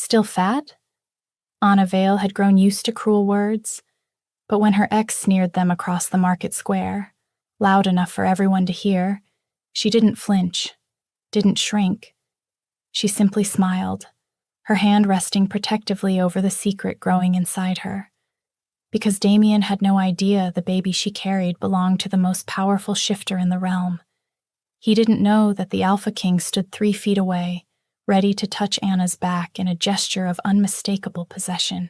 Still fat? Anna Vale had grown used to cruel words, but when her ex sneered them across the market square, loud enough for everyone to hear, she didn't flinch, didn't shrink. She simply smiled, her hand resting protectively over the secret growing inside her. Because Damien had no idea the baby she carried belonged to the most powerful shifter in the realm. He didn't know that the Alpha King stood 3 feet away, ready to touch Anna's back in a gesture of unmistakable possession,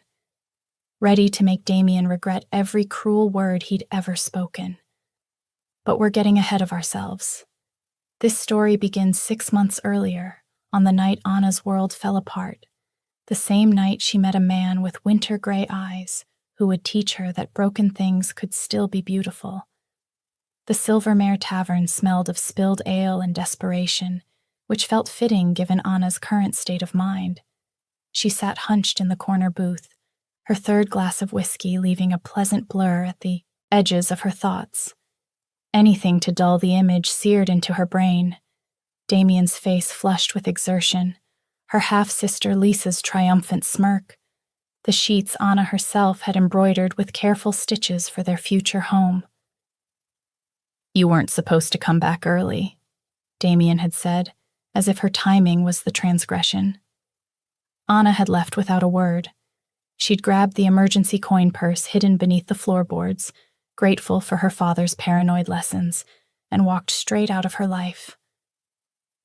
ready to make Damien regret every cruel word he'd ever spoken. But we're getting ahead of ourselves. This story begins 6 months earlier, on the night Anna's world fell apart, the same night she met a man with winter-gray eyes who would teach her that broken things could still be beautiful. The Silvermare Tavern smelled of spilled ale and desperation, which felt fitting given Anna's current state of mind. She sat hunched in the corner booth, her 3rd glass of whiskey leaving a pleasant blur at the edges of her thoughts. Anything to dull the image seared into her brain. Damien's face flushed with exertion, her half-sister Lisa's triumphant smirk, the sheets Anna herself had embroidered with careful stitches for their future home. "You weren't supposed to come back early," Damien had said, as if her timing was the transgression. Anna had left without a word. She'd grabbed the emergency coin purse hidden beneath the floorboards, grateful for her father's paranoid lessons, and walked straight out of her life.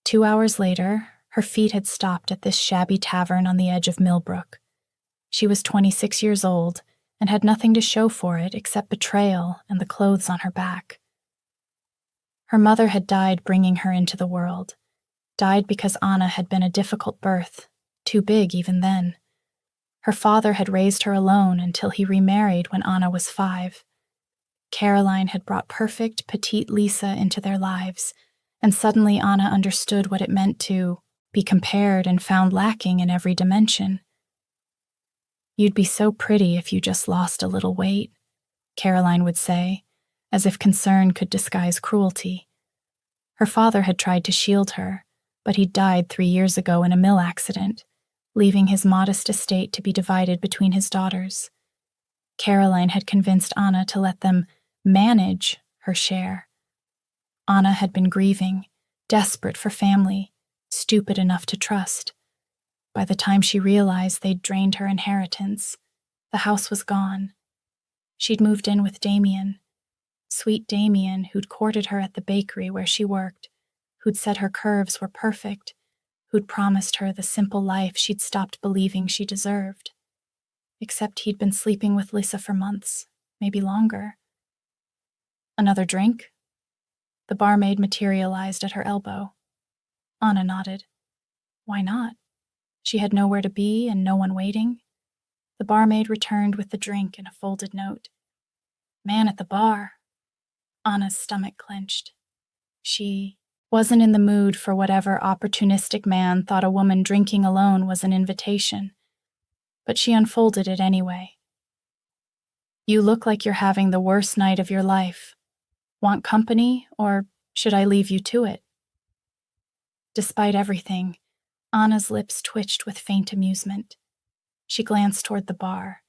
2 hours later, her feet had stopped at this shabby tavern on the edge of Millbrook. She was 26 years old and had nothing to show for it except betrayal and the clothes on her back. Her mother had died bringing her into the world, died because Anna had been a difficult birth, too big even then. Her father had raised her alone until he remarried when Anna was 5. Caroline had brought perfect, petite Lisa into their lives, and suddenly Anna understood what it meant to be compared and found lacking in every dimension. "You'd be so pretty if you just lost a little weight," Caroline would say, as if concern could disguise cruelty. Her father had tried to shield her, but he'd died 3 years ago in a mill accident, leaving his modest estate to be divided between his daughters. Caroline had convinced Anna to let them manage her share. Anna had been grieving, desperate for family, stupid enough to trust. By the time she realized they'd drained her inheritance, the house was gone. She'd moved in with Damien, sweet Damien who'd courted her at the bakery where she worked, who'd said her curves were perfect, who'd promised her the simple life she'd stopped believing she deserved. Except he'd been sleeping with Lisa for months, maybe longer. "Another drink?" The barmaid materialized at her elbow. Anna nodded. Why not? She had nowhere to be and no one waiting. The barmaid returned with the drink and a folded note. "Man at the bar." Anna's stomach clenched. She wasn't in the mood for whatever opportunistic man thought a woman drinking alone was an invitation, but she unfolded it anyway. "You look like you're having the worst night of your life. Want company, or should I leave you to it?" Despite everything, Anna's lips twitched with faint amusement. She glanced toward the bar.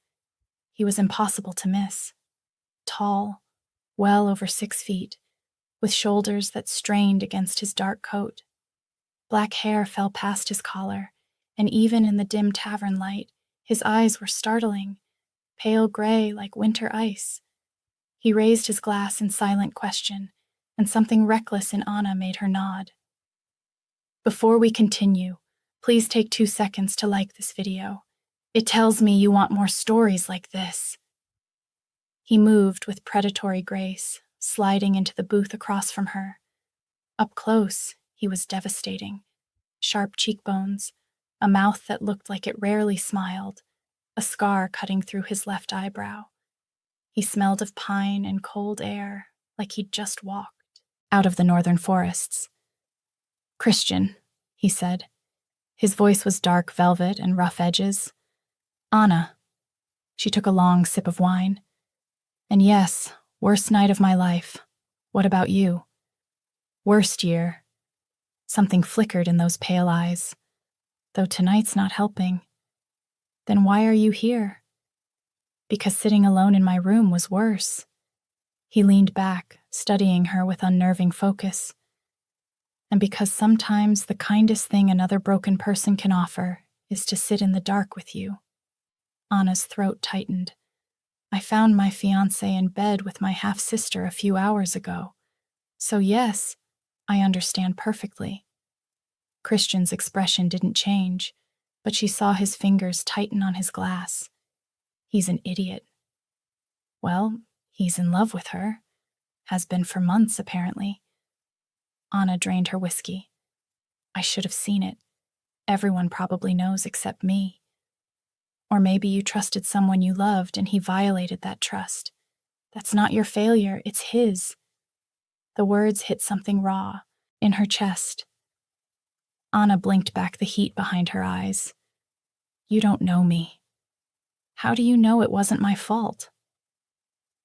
He was impossible to miss. Tall, well over 6 feet, with shoulders that strained against his dark coat. Black hair fell past his collar, and even in the dim tavern light, his eyes were startling, pale gray like winter ice. He raised his glass in silent question, and something reckless in Anna made her nod. "Before we continue, please take 2 seconds to like this video. It tells me you want more stories like this." He moved with predatory grace, sliding into the booth across from her. Up close, he was devastating. Sharp cheekbones, a mouth that looked like it rarely smiled, a scar cutting through his left eyebrow. He smelled of pine and cold air, like he'd just walked out of the northern forests. "Christian," he said. His voice was dark velvet and rough edges. "Anna." She took a long sip of wine. "And yes, worst night of my life. What about you?" "Worst year." Something flickered in those pale eyes. "Though tonight's not helping." Then why are you here? Because sitting alone in my room was worse. He leaned back, studying her with unnerving focus. And because sometimes the kindest thing another broken person can offer is to sit in the dark with you. Anna's throat tightened. I found my fiancé in bed with my half-sister a few hours ago. So yes, I understand perfectly. Christian's expression didn't change, but she saw his fingers tighten on his glass. He's an idiot. Well, he's in love with her. Has been for months, apparently. Anna drained her whiskey. I should have seen it. Everyone probably knows except me. Or maybe you trusted someone you loved and he violated that trust. That's not your failure, it's his. The words hit something raw, in her chest. Anna blinked back the heat behind her eyes. You don't know me. How do you know it wasn't my fault?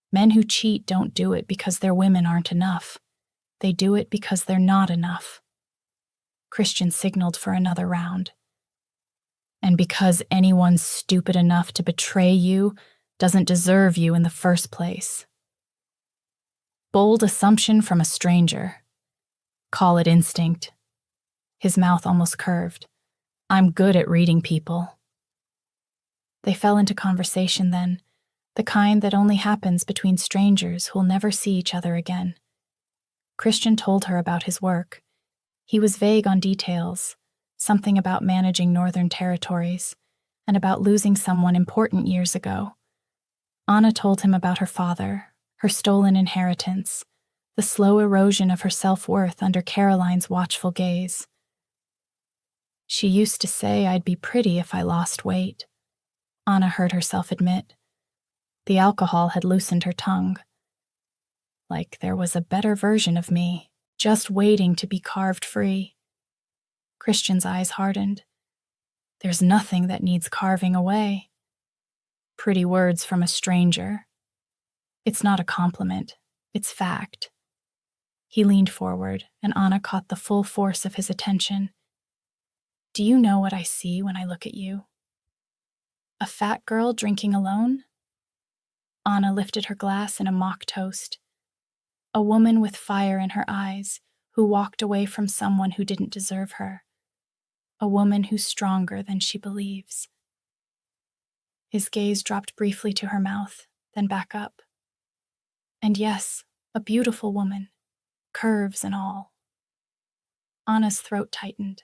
Men who cheat don't do it because their women aren't enough. They do it because they're not enough. Christian signaled for another round. And because anyone stupid enough to betray you doesn't deserve you in the first place. Bold assumption from a stranger. Call it instinct. His mouth almost curved. I'm good at reading people. They fell into conversation then, the kind that only happens between strangers who'll never see each other again. Christian told her about his work. He was vague on details, something about managing northern territories, and about losing someone important years ago. Anna told him about her father, her stolen inheritance, the slow erosion of her self-worth under Caroline's watchful gaze. She used to say I'd be pretty if I lost weight, Anna heard herself admit. The alcohol had loosened her tongue. Like there was a better version of me, just waiting to be carved free. Christian's eyes hardened. There's nothing that needs carving away. Pretty words from a stranger. It's not a compliment, it's fact. He leaned forward, and Anna caught the full force of his attention. Do you know what I see when I look at you? A fat girl drinking alone? Anna lifted her glass in a mock toast. A woman with fire in her eyes, who walked away from someone who didn't deserve her. A woman who's stronger than she believes. His gaze dropped briefly to her mouth, then back up. And yes, a beautiful woman, curves and all. Anna's throat tightened.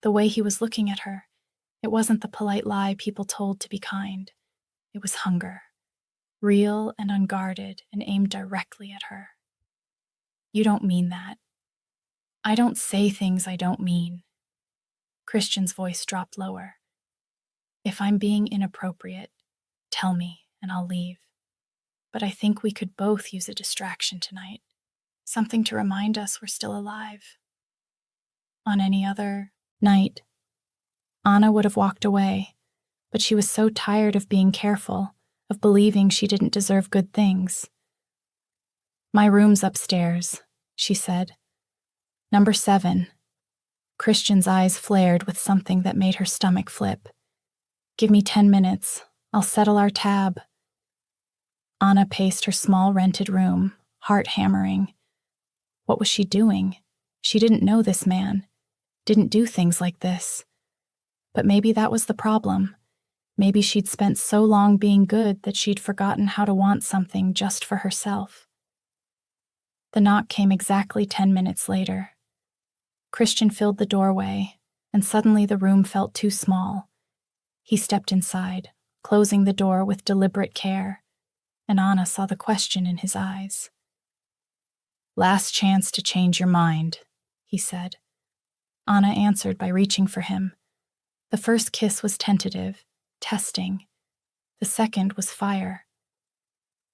The way he was looking at her, it wasn't the polite lie people told to be kind. It was hunger, real and unguarded and aimed directly at her. You don't mean that. I don't say things I don't mean. Christian's voice dropped lower. If I'm being inappropriate, tell me and I'll leave. But I think we could both use a distraction tonight. Something to remind us we're still alive. On any other night, Anna would have walked away, but she was so tired of being careful, of believing she didn't deserve good things. My room's upstairs, she said. Number 7. Christian's eyes flared with something that made her stomach flip. Give me 10 minutes. I'll settle our tab. Anna paced her small rented room, heart hammering. What was she doing? She didn't know this man, didn't do things like this. But maybe that was the problem. Maybe she'd spent so long being good that she'd forgotten how to want something just for herself. The knock came exactly 10 minutes later. Christian filled the doorway, and suddenly the room felt too small. He stepped inside, closing the door with deliberate care, and Anna saw the question in his eyes. Last chance to change your mind, he said. Anna answered by reaching for him. The first kiss was tentative, testing. The second was fire.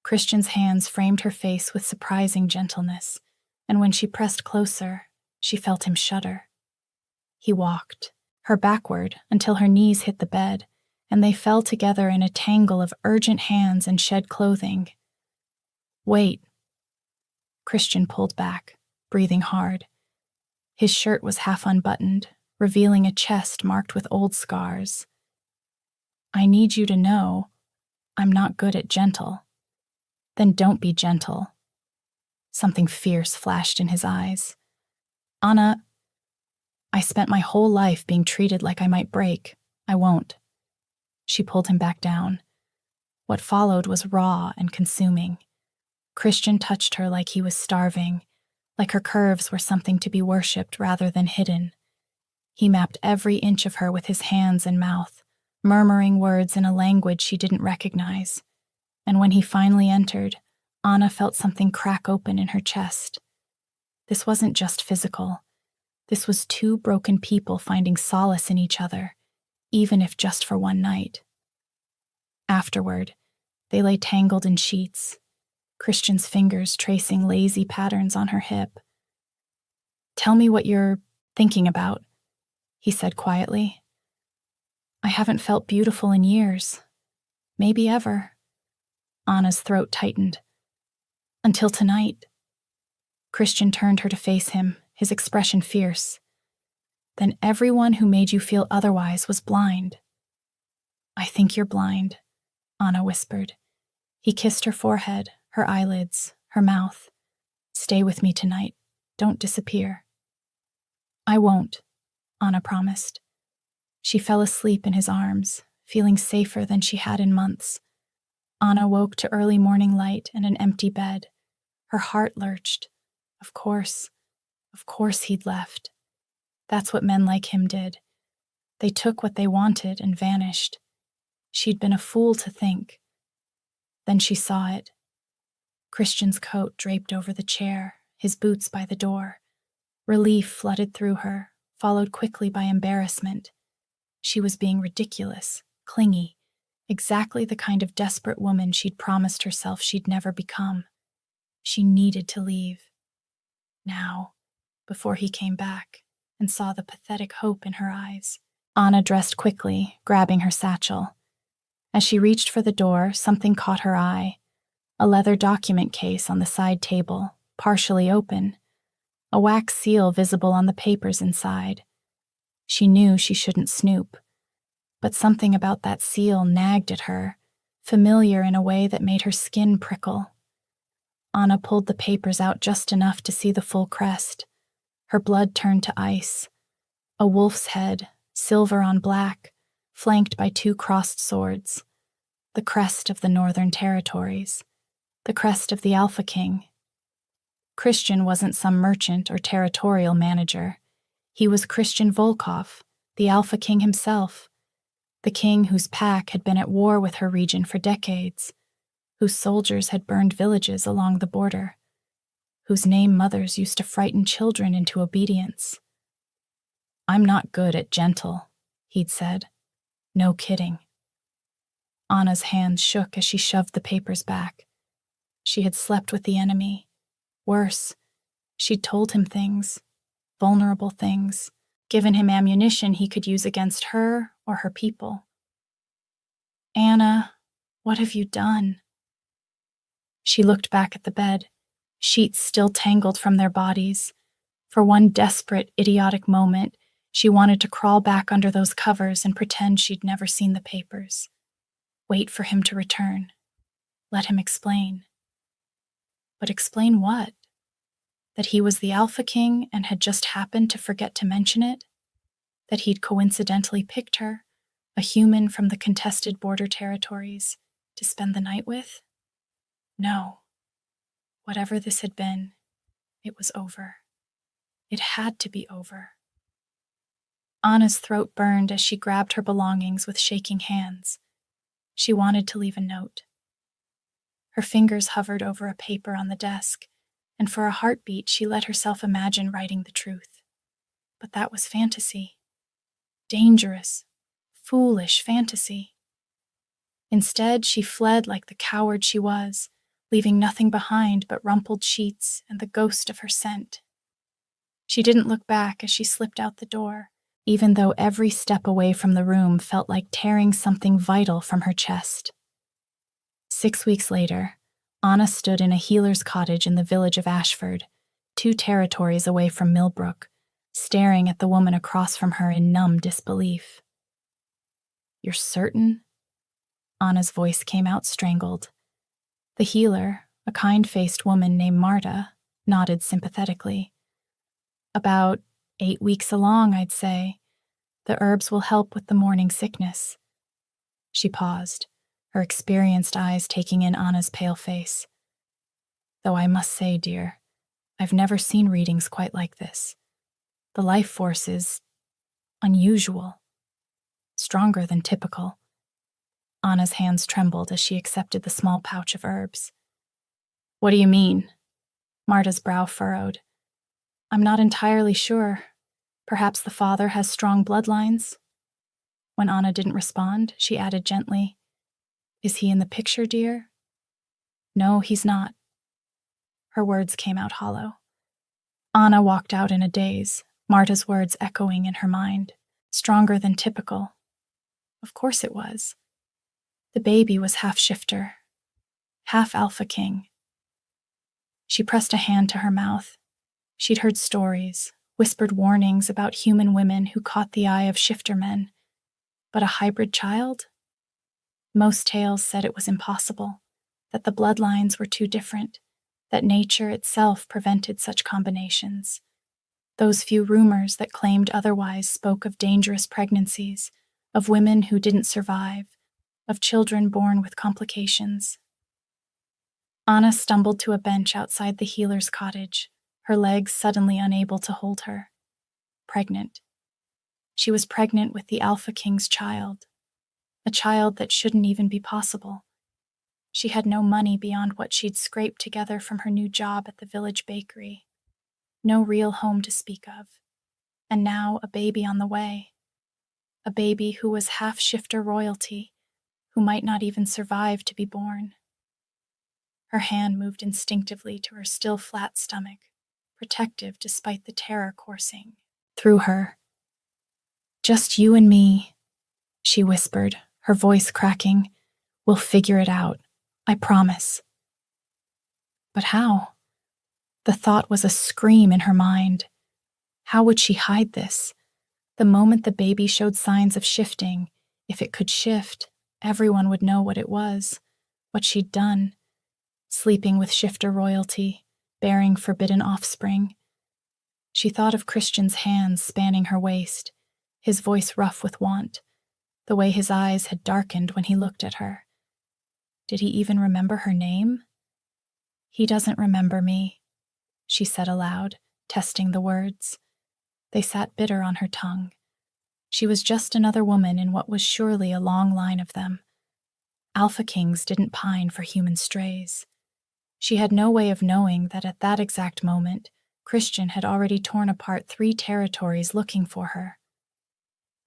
Christian's hands framed her face with surprising gentleness, and when she pressed closer, she felt him shudder. He walked, her backward until her knees hit the bed, and they fell together in a tangle of urgent hands and shed clothing. Wait. Christian pulled back, breathing hard. His shirt was half unbuttoned, revealing a chest marked with old scars. I need you to know I'm not good at gentle. Then don't be gentle. Something fierce flashed in his eyes. Anna, I spent my whole life being treated like I might break. I won't. She pulled him back down. What followed was raw and consuming. Christian touched her like he was starving, like her curves were something to be worshipped rather than hidden. He mapped every inch of her with his hands and mouth, murmuring words in a language she didn't recognize. And when he finally entered, Anna felt something crack open in her chest. This wasn't just physical. This was two broken people finding solace in each other, even if just for one night. Afterward, they lay tangled in sheets, Christian's fingers tracing lazy patterns on her hip. "Tell me what you're thinking about," he said quietly. "I haven't felt beautiful in years. Maybe ever." Anna's throat tightened. "Until tonight." Christian turned her to face him, his expression fierce. "Then everyone who made you feel otherwise was blind." "I think you're blind," Anna whispered. He kissed her forehead, her eyelids, her mouth. "Stay with me tonight. Don't disappear." "I won't," Anna promised. She fell asleep in his arms, feeling safer than she had in months. Anna woke to early morning light and an empty bed. Her heart lurched. Of course he'd left. That's what men like him did. They took what they wanted and vanished. She'd been a fool to think. Then she saw it. Christian's coat draped over the chair, his boots by the door. Relief flooded through her, followed quickly by embarrassment. She was being ridiculous, clingy, exactly the kind of desperate woman she'd promised herself she'd never become. She needed to leave. Now, before he came back and saw the pathetic hope in her eyes. Anna dressed quickly, grabbing her satchel. As she reached for the door, something caught her eye. A leather document case on the side table, partially open. A wax seal visible on the papers inside. She knew she shouldn't snoop, but something about that seal nagged at her, familiar in a way that made her skin prickle. Anna pulled the papers out just enough to see the full crest. Her blood turned to ice. A wolf's head, silver on black, flanked by two crossed swords. The crest of the Northern Territories. The crest of the Alpha King. Christian wasn't some merchant or territorial manager. He was Christian Volkov, the Alpha King himself. The king whose pack had been at war with her region for decades. Whose soldiers had burned villages along the border. Whose name mothers used to frighten children into obedience. "I'm not good at gentle," he'd said. No kidding. Anna's hands shook as she shoved the papers back. She had slept with the enemy. Worse, she'd told him things, vulnerable things, given him ammunition he could use against her or her people. "Anna, what have you done?" She looked back at the bed, sheets still tangled from their bodies. For one desperate, idiotic moment, she wanted to crawl back under those covers and pretend she'd never seen the papers. Wait for him to return. Let him explain. But explain what? That he was the Alpha King and had just happened to forget to mention it? That he'd coincidentally picked her, a human from the contested border territories, to spend the night with? No. Whatever this had been, it was over. It had to be over. Anna's throat burned as she grabbed her belongings with shaking hands. She wanted to leave a note. Her fingers hovered over a paper on the desk, and for a heartbeat she let herself imagine writing the truth. But that was fantasy. Dangerous, foolish fantasy. Instead, she fled like the coward she was, leaving nothing behind but rumpled sheets and the ghost of her scent. She didn't look back as she slipped out the door, even though every step away from the room felt like tearing something vital from her chest. 6 weeks later, Anna stood in a healer's cottage in the village of Ashford, 2 territories away from Millbrook, staring at the woman across from her in numb disbelief. "You're certain?" Anna's voice came out strangled. The healer, a kind-faced woman named Marta, nodded sympathetically. About 8 weeks along, I'd say. The herbs will help with the morning sickness. She paused, her experienced eyes taking in Anna's pale face. Though I must say, dear, I've never seen readings quite like this. The life force is unusual, stronger than typical. Anna's hands trembled as she accepted the small pouch of herbs. What do you mean? Marta's brow furrowed. I'm not entirely sure. Perhaps the father has strong bloodlines. When Anna didn't respond, she added gently, Is he in the picture, dear? No, he's not. Her words came out hollow. Anna walked out in a daze, Marta's words echoing in her mind. Stronger than typical. Of course it was. The baby was half shifter, half Alpha King. She pressed a hand to her mouth. She'd heard stories, whispered warnings about human women who caught the eye of shifter men. But a hybrid child? Most tales said it was impossible, that the bloodlines were too different, that nature itself prevented such combinations. Those few rumors that claimed otherwise spoke of dangerous pregnancies, of women who didn't survive, of children born with complications. Anna stumbled to a bench outside the healer's cottage, her legs suddenly unable to hold her. Pregnant. She was pregnant with the Alpha King's child, a child that shouldn't even be possible. She had no money beyond what she'd scraped together from her new job at the village bakery. No real home to speak of. And now a baby on the way. A baby who was half shifter royalty, who might not even survive to be born. Her hand moved instinctively to her still flat stomach, protective despite the terror coursing through her. Just you and me, she whispered, her voice cracking. We'll figure it out, I promise. But how? The thought was a scream in her mind. How would she hide this? The moment the baby showed signs of shifting, if it could shift, everyone would know what it was, what she'd done. Sleeping with shifter royalty, bearing forbidden offspring. She thought of Christian's hands spanning her waist, his voice rough with want, the way his eyes had darkened when he looked at her. Did he even remember her name? He doesn't remember me, she said aloud, testing the words. They sat bitter on her tongue. She was just another woman in what was surely a long line of them. Alpha Kings didn't pine for human strays. She had no way of knowing that at that exact moment, Christian had already torn apart 3 territories looking for her.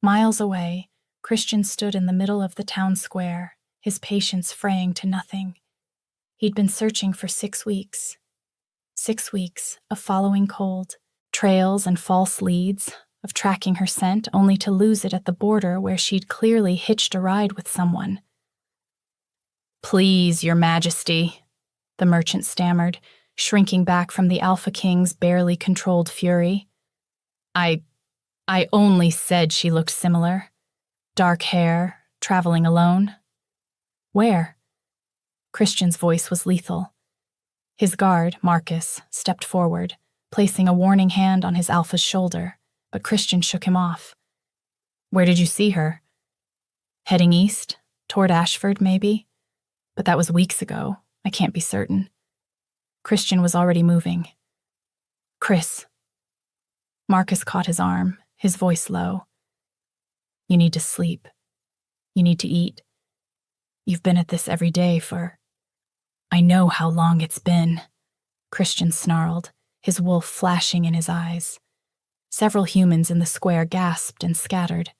Miles away, Christian stood in the middle of the town square, his patience fraying to nothing. He'd been searching for 6 weeks. 6 weeks of following cold, trails and false leads, of tracking her scent only to lose it at the border where she'd clearly hitched a ride with someone. Please, Your Majesty, the merchant stammered, shrinking back from the Alpha King's barely controlled fury. I only said she looked similar. Dark hair, traveling alone. Where? Christian's voice was lethal. His guard, Marcus, stepped forward, placing a warning hand on his Alpha's shoulder, but Christian shook him off. Where did you see her? Heading east, toward Ashford, maybe? But that was weeks ago. I can't be certain. Christian was already moving. Chris. Marcus caught his arm, his voice low. You need to sleep. You need to eat. You've been at this every day for... I know how long it's been, Christian snarled, his wolf flashing in his eyes. Several humans in the square gasped and scattered.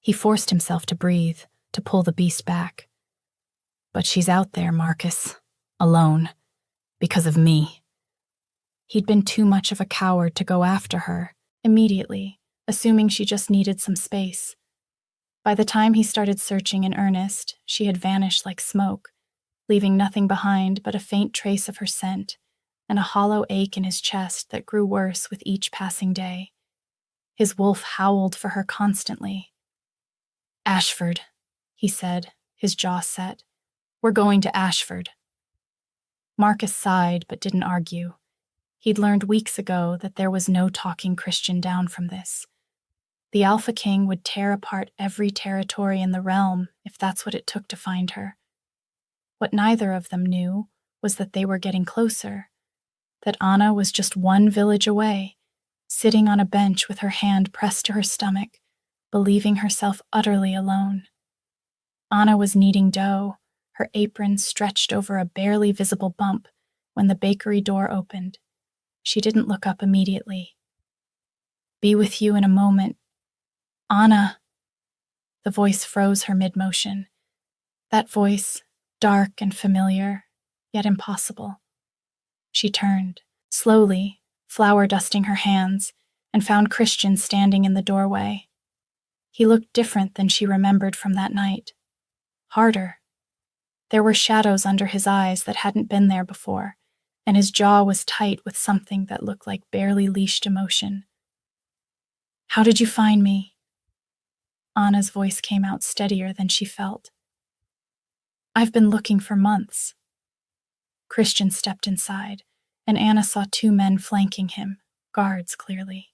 He forced himself to breathe, to pull the beast back. But she's out there, Marcus. Alone. Because of me. He'd been too much of a coward to go after her, immediately, assuming she just needed some space. By the time he started searching in earnest, she had vanished like smoke, leaving nothing behind but a faint trace of her scent, and a hollow ache in his chest that grew worse with each passing day. His wolf howled for her constantly. Ashford, he said, his jaw set. "We're going to Ashford." Marcus sighed but didn't argue. He'd learned weeks ago that there was no talking Christian down from this. The Alpha King would tear apart every territory in the realm if that's what it took to find her. What neither of them knew was that they were getting closer, that Anna was just one village away, sitting on a bench with her hand pressed to her stomach, believing herself utterly alone. Anna was kneading dough, her apron stretched over a barely visible bump, when the bakery door opened. She didn't look up immediately. "Be with you in a moment." "Anna." The voice froze her mid-motion. That voice, dark and familiar, yet impossible. She turned, slowly, flour dusting her hands, and found Christian standing in the doorway. He looked different than she remembered from that night. Harder. There were shadows under his eyes that hadn't been there before, and his jaw was tight with something that looked like barely leashed emotion. "How did you find me?" Anna's voice came out steadier than she felt. "I've been looking for months." Christian stepped inside, and Anna saw two men flanking him, guards clearly.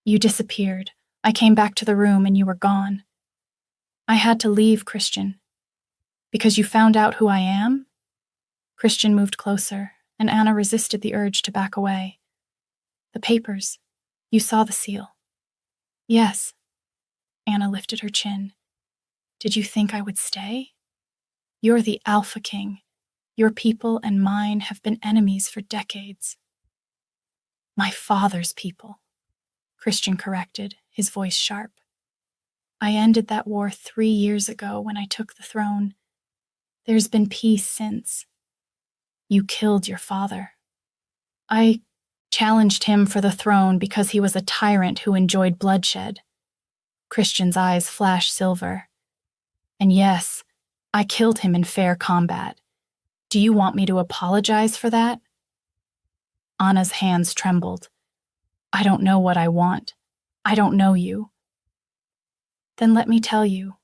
"You disappeared. I came back to the room and you were gone." "I had to leave, Christian." "Because you found out who I am?" Christian moved closer, and Anna resisted the urge to back away. "The papers. You saw the seal." "Yes." Anna lifted her chin. "Did you think I would stay? You're the Alpha King. Your people and mine have been enemies for decades." "My father's people," Christian corrected, his voice sharp. "I ended that war 3 years ago when I took the throne. There's been peace since. You killed your father." "I challenged him for the throne because he was a tyrant who enjoyed bloodshed." Christian's eyes flashed silver. "And yes, I killed him in fair combat. Do you want me to apologize for that?" Anna's hands trembled. "I don't know what I want. I don't know you." "Then let me tell you."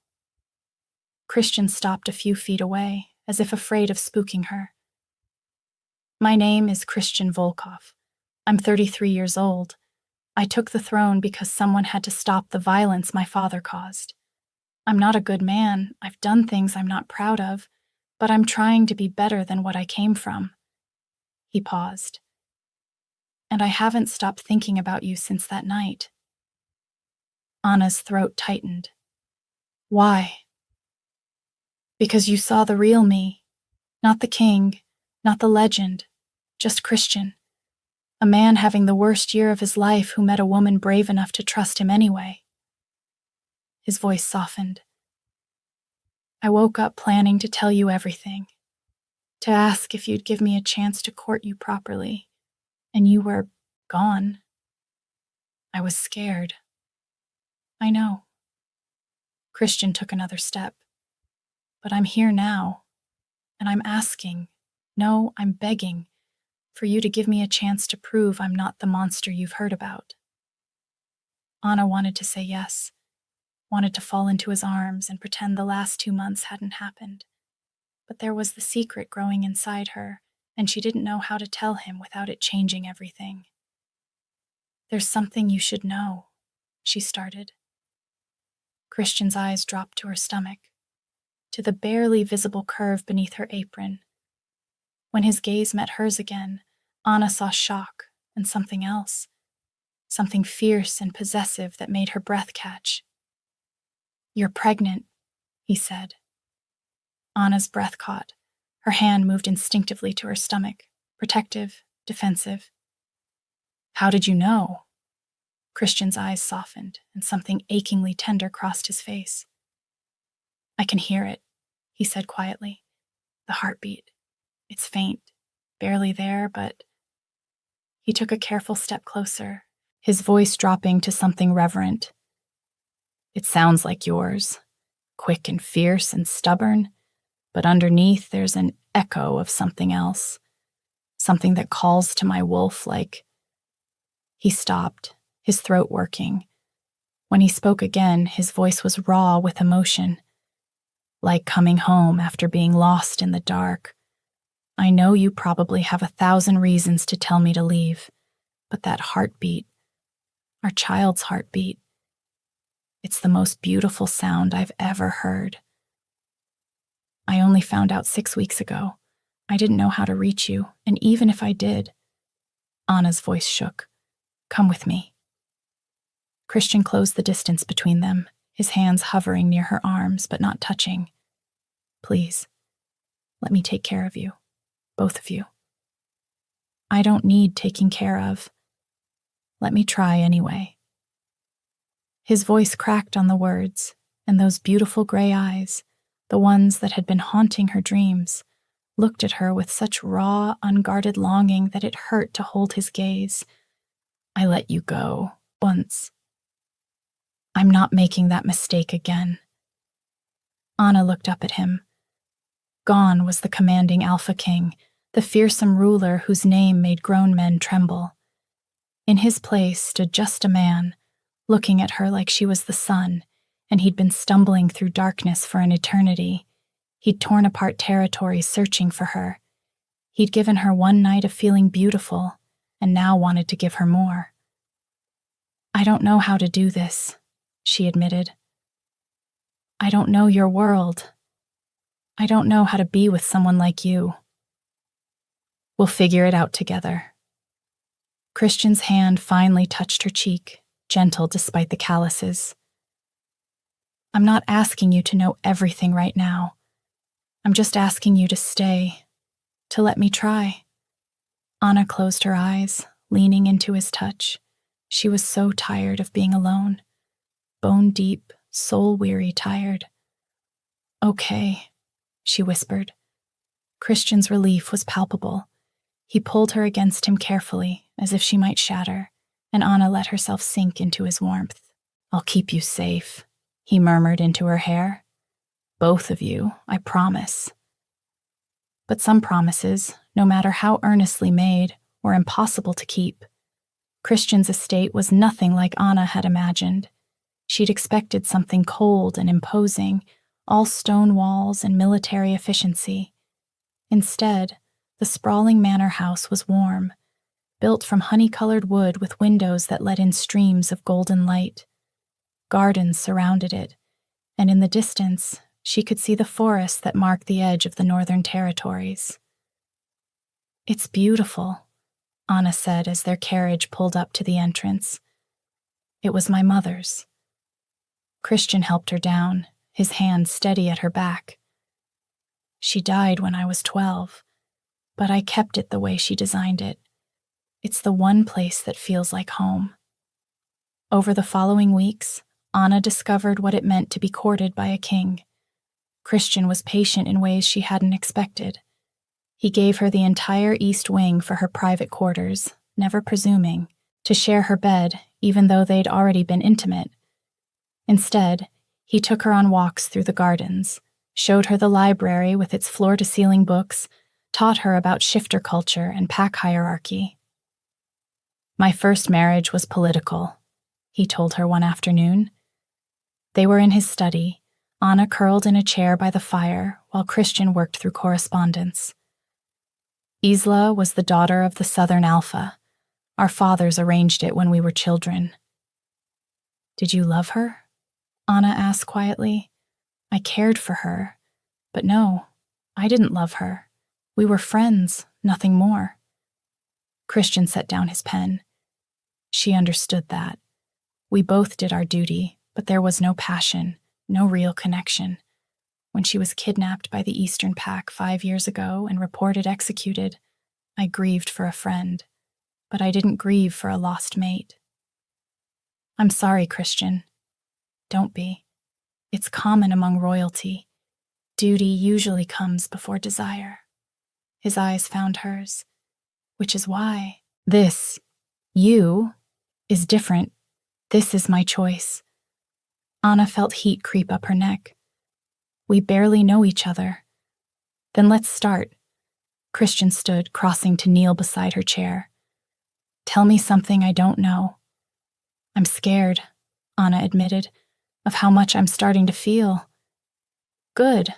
Christian stopped a few feet away, as if afraid of spooking her. "My name is Christian Volkov. I'm 33 years old. I took the throne because someone had to stop the violence my father caused. I'm not a good man. I've done things I'm not proud of, but I'm trying to be better than what I came from." He paused. "And I haven't stopped thinking about you since that night." Anna's throat tightened. "Why?" "Because you saw the real me. Not the king, not the legend, just Christian. A man having the worst year of his life who met a woman brave enough to trust him anyway." His voice softened. "I woke up planning to tell you everything, to ask if you'd give me a chance to court you properly, and you were gone. I was scared." "I know." Christian took another step. "But I'm here now, and I'm asking, no, I'm begging, for you to give me a chance to prove I'm not the monster you've heard about." Anna wanted to say yes, wanted to fall into his arms and pretend the last 2 months hadn't happened. But there was the secret growing inside her, and she didn't know how to tell him without it changing everything. "There's something you should know," she started. Christian's eyes dropped to her stomach, to the barely visible curve beneath her apron. When his gaze met hers again, Anna saw shock and something else, something fierce and possessive that made her breath catch. "You're pregnant," he said. Anna's breath caught. Her hand moved instinctively to her stomach, protective, defensive. "How did you know?" Christian's eyes softened, and something achingly tender crossed his face. "I can hear it," he said quietly. "The heartbeat. It's faint, barely there, but..." He took a careful step closer, his voice dropping to something reverent. "It sounds like yours, quick and fierce and stubborn, but underneath there's an echo of something else, something that calls to my wolf like..." He stopped, his throat working. When he spoke again, his voice was raw with emotion. like coming home after being lost in the dark. I know you probably have 1,000 reasons to tell me to leave, but that heartbeat, our child's heartbeat, it's the most beautiful sound I've ever heard. I only found out 6 weeks ago. I didn't know how to reach you, and even if I did, Anna's voice shook. Come with me. Christian closed the distance between them, his hands hovering near her arms but not touching. Please, let me take care of you, both of you. I don't need taking care of. Let me try anyway. His voice cracked on the words, and those beautiful gray eyes, the ones that had been haunting her dreams, looked at her with such raw, unguarded longing that it hurt to hold his gaze. I let you go, once. I'm not making that mistake again. Anna looked up at him. Gone was the commanding Alpha King, the fearsome ruler whose name made grown men tremble. In his place stood just a man, looking at her like she was the sun, and he'd been stumbling through darkness for an eternity. He'd torn apart territory searching for her. He'd given her one night of feeling beautiful, and now wanted to give her more. I don't know how to do this, she admitted. I don't know your world. I don't know how to be with someone like you. We'll figure it out together. Christian's hand finally touched her cheek, gentle despite the calluses. I'm not asking you to know everything right now. I'm just asking you to stay, to let me try. Anna closed her eyes, leaning into his touch. She was so tired of being alone. Bone-deep, soul-weary tired. Okay, she whispered. Christian's relief was palpable. He pulled her against him carefully, as if she might shatter, and Anna let herself sink into his warmth. I'll keep you safe, he murmured into her hair. Both of you, I promise. But some promises, no matter how earnestly made, were impossible to keep. Christian's estate was nothing like Anna had imagined. She'd expected something cold and imposing, all stone walls and military efficiency. Instead, the sprawling manor house was warm, built from honey-colored wood with windows that let in streams of golden light. Gardens surrounded it, and in the distance, she could see the forests that marked the edge of the Northern Territories. It's beautiful, Anna said as their carriage pulled up to the entrance. It was my mother's. Christian helped her down, his hand steady at her back. She died when I was 12, but I kept it the way she designed it. It's the one place that feels like home. Over the following weeks, Anna discovered what it meant to be courted by a king. Christian was patient in ways she hadn't expected. He gave her the entire east wing for her private quarters, never presuming to share her bed, even though they'd already been intimate. Instead, he took her on walks through the gardens, showed her the library with its floor-to-ceiling books, taught her about shifter culture and pack hierarchy. My first marriage was political, he told her one afternoon. They were in his study, Anna curled in a chair by the fire while Christian worked through correspondence. Isla was the daughter of the Southern Alpha. Our fathers arranged it when we were children. Did you love her? Anna asked quietly. I cared for her, but no, I didn't love her. We were friends, nothing more. Christian set down his pen. She understood that. We both did our duty, but there was no passion, no real connection. When she was kidnapped by the Eastern Pack 5 years ago and reported executed, I grieved for a friend, but I didn't grieve for a lost mate. I'm sorry, Christian. Don't be. It's common among royalty. Duty usually comes before desire. His eyes found hers, which is why this, you, is different. This is my choice. Anna felt heat creep up her neck. We barely know each other. Then let's start. Christian stood, crossing to kneel beside her chair. Tell me something I don't know. I'm scared, Anna admitted, of how much I'm starting to feel. Good.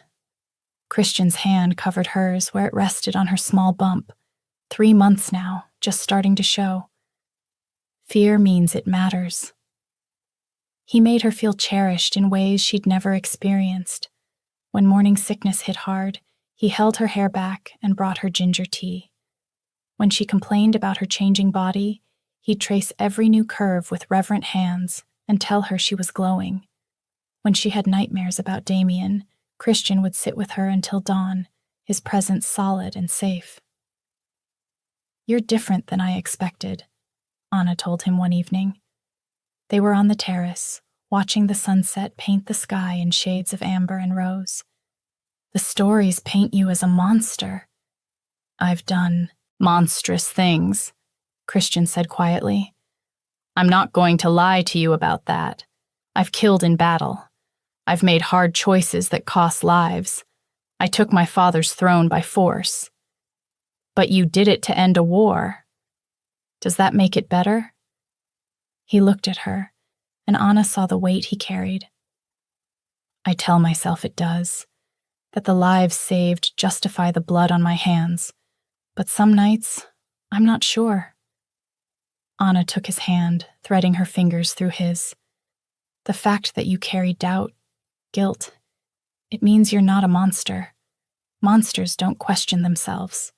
Christian's hand covered hers where it rested on her small bump. 3 months now, just starting to show. Fear means it matters. He made her feel cherished in ways she'd never experienced. When morning sickness hit hard, he held her hair back and brought her ginger tea. When she complained about her changing body, he'd trace every new curve with reverent hands and tell her she was glowing. When she had nightmares about Damien, Christian would sit with her until dawn, his presence solid and safe. "You're different than I expected," Anna told him one evening. They were on the terrace, watching the sunset paint the sky in shades of amber and rose. "The stories paint you as a monster." "I've done monstrous things," Christian said quietly. "I'm not going to lie to you about that. I've killed in battle. I've made hard choices that cost lives. I took my father's throne by force. But you did it to end a war. Does that make it better?" He looked at her, and Anna saw the weight he carried. "I tell myself it does, that the lives saved justify the blood on my hands, but some nights, I'm not sure." Anna took his hand, threading her fingers through his. "The fact that you carry doubt, guilt, it means you're not a monster. Monsters don't question themselves."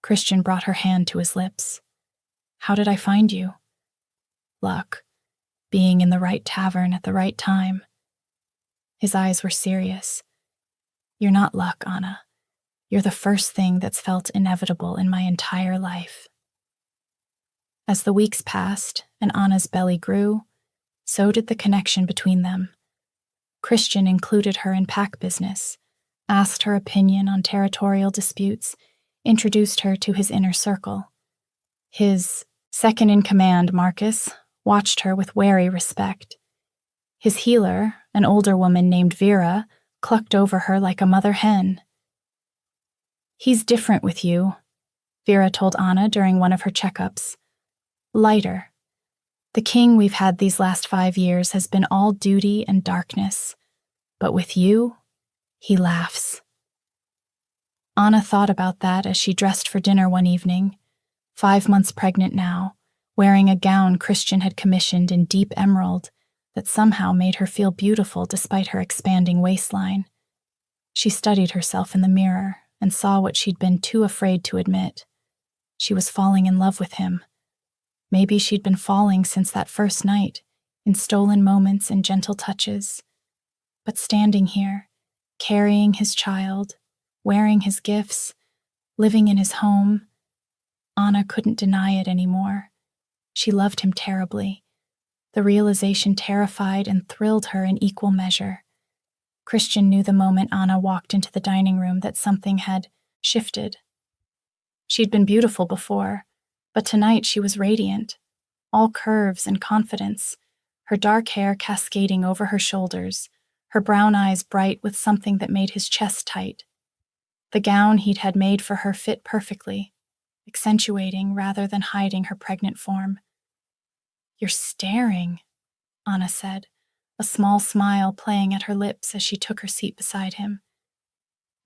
Christian brought her hand to his lips. "How did I find you?" "Luck. Being in the right tavern at the right time." His eyes were serious. "You're not luck, Anna. You're the first thing that's felt inevitable in my entire life." As the weeks passed and Anna's belly grew, so did the connection between them. Christian included her in pack business, asked her opinion on territorial disputes, introduced her to his inner circle. His second-in-command, Marcus, watched her with wary respect. His healer, an older woman named Vera, clucked over her like a mother hen. "He's different with you," Vera told Anna during one of her checkups. "Lighter. The king we've had these last 5 years has been all duty and darkness. But with you, he laughs." Anna thought about that as she dressed for dinner one evening, 5 months pregnant now, wearing a gown Christian had commissioned in deep emerald that somehow made her feel beautiful despite her expanding waistline. She studied herself in the mirror and saw what she'd been too afraid to admit. She was falling in love with him. Maybe she'd been falling since that first night, in stolen moments and gentle touches. But standing here, carrying his child, wearing his gifts, living in his home, Anna couldn't deny it anymore. She loved him terribly. The realization terrified and thrilled her in equal measure. Christian knew the moment Anna walked into the dining room that something had shifted. She'd been beautiful before, but tonight she was radiant, all curves and confidence, her dark hair cascading over her shoulders, her brown eyes bright with something that made his chest tight. The gown he'd had made for her fit perfectly, accentuating rather than hiding her pregnant form. "You're staring," Anna said, a small smile playing at her lips as she took her seat beside him.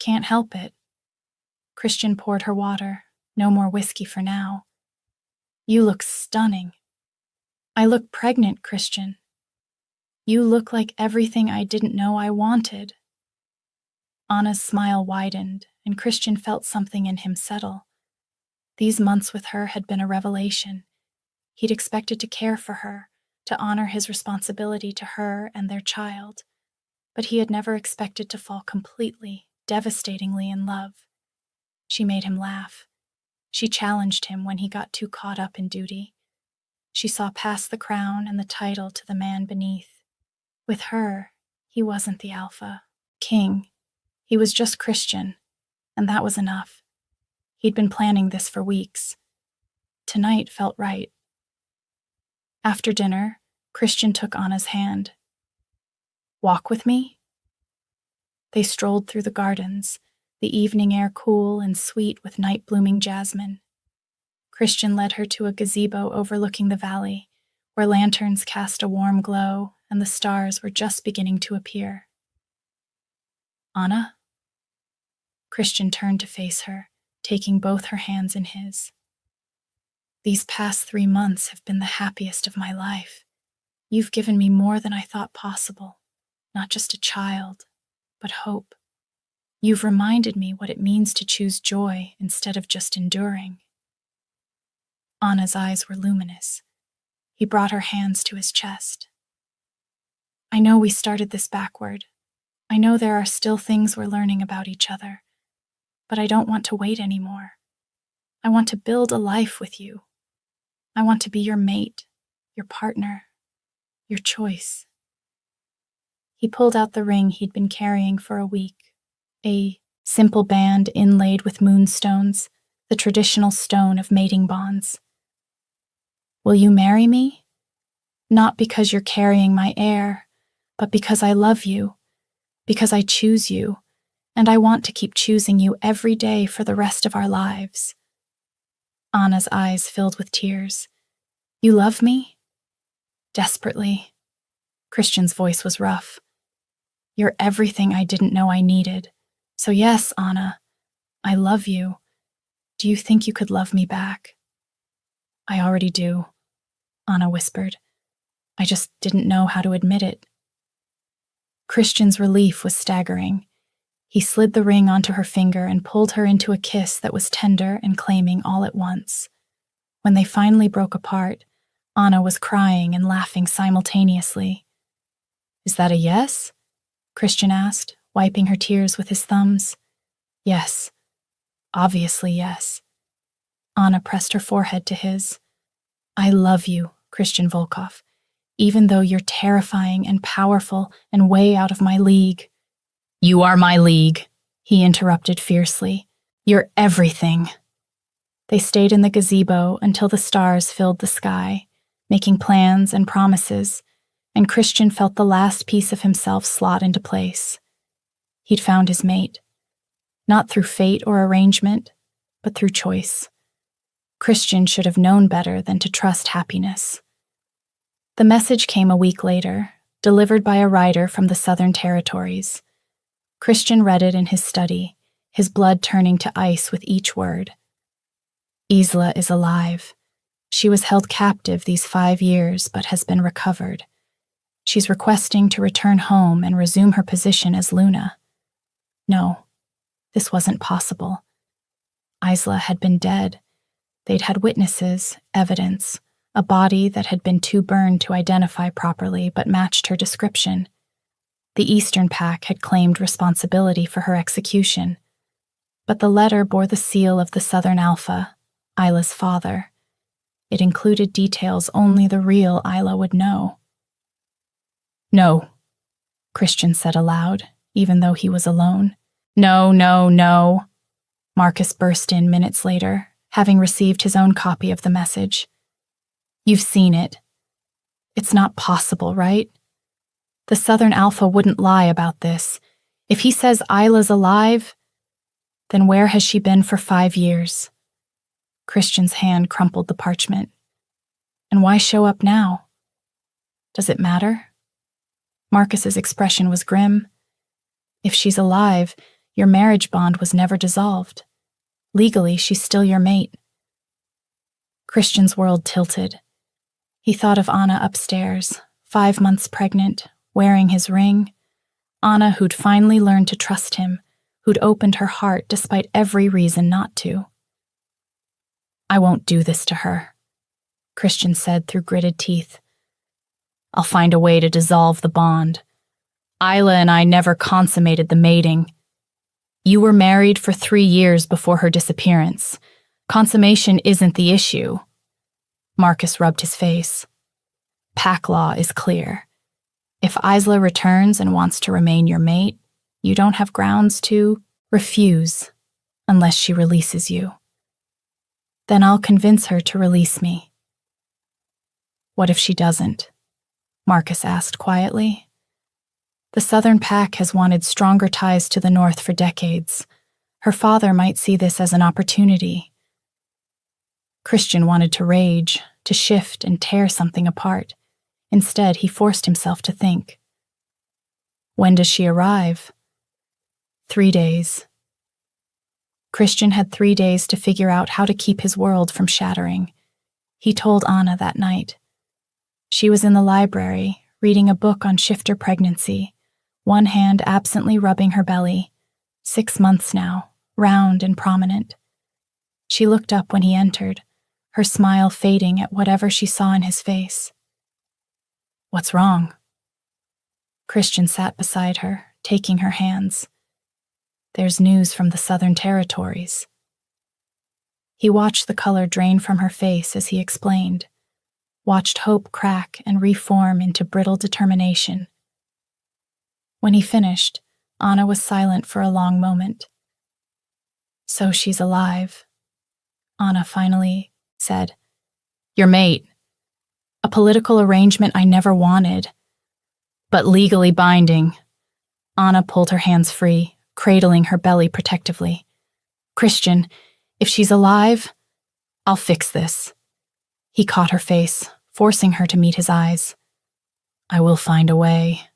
"Can't help it." Christian poured her water. No more whiskey for now. "You look stunning." "I look pregnant, Christian." "You look like everything I didn't know I wanted." Anna's smile widened, and Christian felt something in him settle. These months with her had been a revelation. He'd expected to care for her, to honor his responsibility to her and their child, but he had never expected to fall completely, devastatingly in love. She made him laugh. She challenged him when he got too caught up in duty. She saw past the crown and the title to the man beneath. With her, he wasn't the alpha, king. He was just Christian, and that was enough. He'd been planning this for weeks. Tonight felt right. After dinner, Christian took Anna's hand. "Walk with me?" They strolled through the gardens, the evening air cool and sweet with night-blooming jasmine. Christian led her to a gazebo overlooking the valley, where lanterns cast a warm glow and the stars were just beginning to appear. Anna? Christian turned to face her, taking both her hands in his. These past 3 months have been the happiest of my life. You've given me more than I thought possible, not just a child, but hope. You've reminded me what it means to choose joy instead of just enduring. Anna's eyes were luminous. He brought her hands to his chest. I know we started this backward. I know there are still things we're learning about each other, but I don't want to wait anymore. I want to build a life with you. I want to be your mate, your partner, your choice. He pulled out the ring he'd been carrying for a week, a simple band inlaid with moonstones, the traditional stone of mating bonds. Will you marry me? Not because you're carrying my heir, but because I love you, because I choose you, and I want to keep choosing you every day for the rest of our lives. Anna's eyes filled with tears. You love me? Desperately. Christian's voice was rough. You're everything I didn't know I needed. So yes, Anna, I love you. Do you think you could love me back? I already do, Anna whispered. I just didn't know how to admit it. Christian's relief was staggering. He slid the ring onto her finger and pulled her into a kiss that was tender and claiming all at once. When they finally broke apart, Anna was crying and laughing simultaneously. Is that a yes? Christian asked, wiping her tears with his thumbs. Yes. Obviously yes. Anna pressed her forehead to his. I love you, Christian Volkov, even though you're terrifying and powerful and way out of my league. You are my league, he interrupted fiercely. You're everything. They stayed in the gazebo until the stars filled the sky, making plans and promises, and Christian felt the last piece of himself slot into place. He'd found his mate, not through fate or arrangement, but through choice. Christian should have known better than to trust happiness. The message came a week later, delivered by a writer from the Southern Territories. Christian read it in his study, his blood turning to ice with each word. Isla is alive. She was held captive these 5 years, but has been recovered. She's requesting to return home and resume her position as Luna. No, this wasn't possible. Isla had been dead. They'd had witnesses, evidence, a body that had been too burned to identify properly but matched her description. The Eastern Pack had claimed responsibility for her execution, but the letter bore the seal of the Southern Alpha, Isla's father. It included details only the real Isla would know. No, Christian said aloud, even though he was alone. No, no, no. Marcus burst in minutes later, having received his own copy of the message. You've seen it. It's not possible, right? The Southern Alpha wouldn't lie about this. If he says Isla's alive, then where has she been for 5 years? Christian's hand crumpled the parchment. And why show up now? Does it matter? Marcus's expression was grim. If she's alive, your marriage bond was never dissolved. Legally, she's still your mate. Christian's world tilted. He thought of Anna upstairs, 5 months pregnant, wearing his ring. Anna who'd finally learned to trust him, who'd opened her heart despite every reason not to. I won't do this to her, Christian said through gritted teeth. I'll find a way to dissolve the bond. Isla and I never consummated the mating. You were married for 3 years before her disappearance. Consummation isn't the issue. Marcus rubbed his face. Pack law is clear. If Isla returns and wants to remain your mate, you don't have grounds to refuse unless she releases you. Then I'll convince her to release me. What if she doesn't? Marcus asked quietly. The Southern Pack has wanted stronger ties to the North for decades. Her father might see this as an opportunity. Christian wanted to rage, to shift and tear something apart. Instead, he forced himself to think. When does she arrive? 3 days. Christian had 3 days to figure out how to keep his world from shattering. He told Anna that night. She was in the library, reading a book on shifter pregnancy, one hand absently rubbing her belly. 6 months now, round and prominent. She looked up when he entered, her smile fading at whatever she saw in his face. "What's wrong?" Christian sat beside her, taking her hands. "There's news from the Southern Territories." He watched the color drain from her face as he explained, watched hope crack and reform into brittle determination. When he finished, Anna was silent for a long moment. "So she's alive," Anna finally said. "Your mate. A political arrangement I never wanted, but legally binding." Anna pulled her hands free, cradling her belly protectively. "Christian, if she's alive, I'll fix this." He caught her face, forcing her to meet his eyes. "I will find a way.